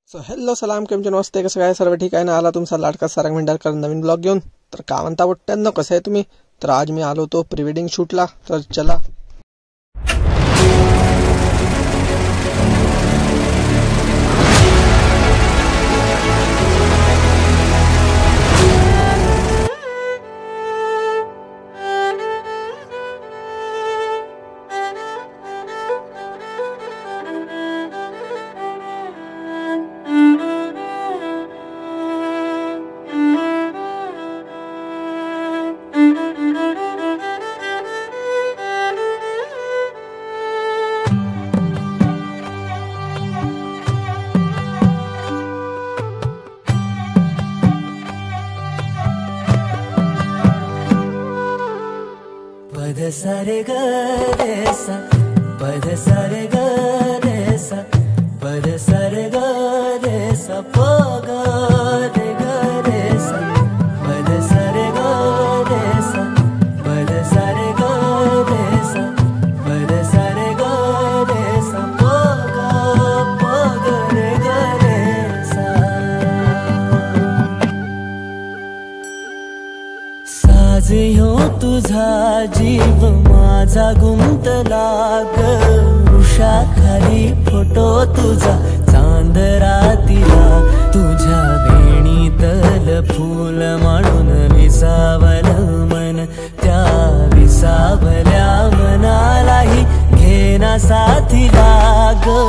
So hello सलाम केम छे नमस्ते कसं काय सर्व ठीक आहे ना। आला तुमचा लाडका सारंग भेंडारकर नवीन ब्लॉग घेऊन। तर का म्हणता बुट्ट्यांनो, कसं आहे तुम्ही? तर आज मी आलो तो प्री वेडिंग शूटला, तर चला। पद सारे ग रे सा, पद सारे ग रे सा, पद सारे ग रे सा, प ग रे ग रे सा, पद सारे ग रे सा, पद सारे ग रे सा, पद सारे ग रे सा, प ग रे ग रे सा। साज ह्यो तुझा जीव माझा गुंतला ग, वृक्षाखाली फोटो तुझा चांद रातीला, तुझ्या वेणीतल फूल म्हणून विसावल मन, त्या विसावल्या मनालाही घेना साथीला ग।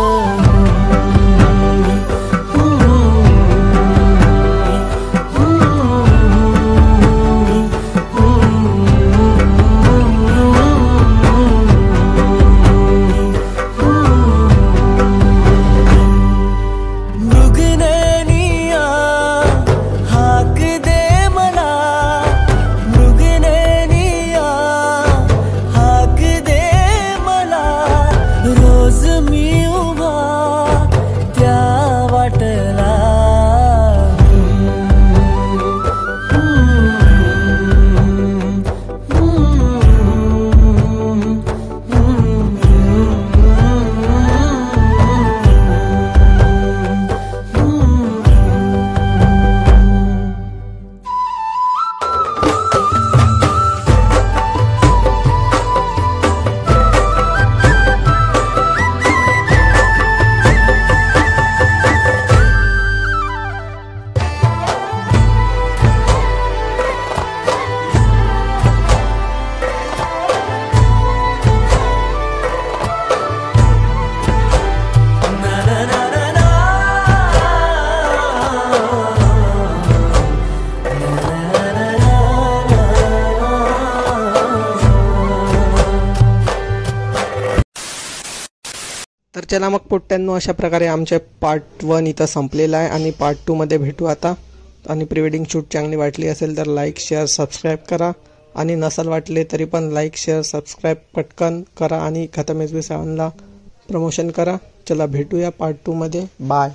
तर चला मग पुट्ट्यांनो, अशा प्रकारे आमचे पार्ट 1 इथं संपलेला आहे आणि पार्ट 2 मध्ये भेटू आता। आणि प्री वेडिंग शूट चांगली वाटली असेल तर लाईक शेअर सबस्क्राईब करा, आणि नसल वाटले तरी पण लाईक शेअर सबस्क्राईब पटकन करा आणि खतम SB7 ला प्रमोशन करा। चला भेटूया पार्ट 2 मध्ये, बाय।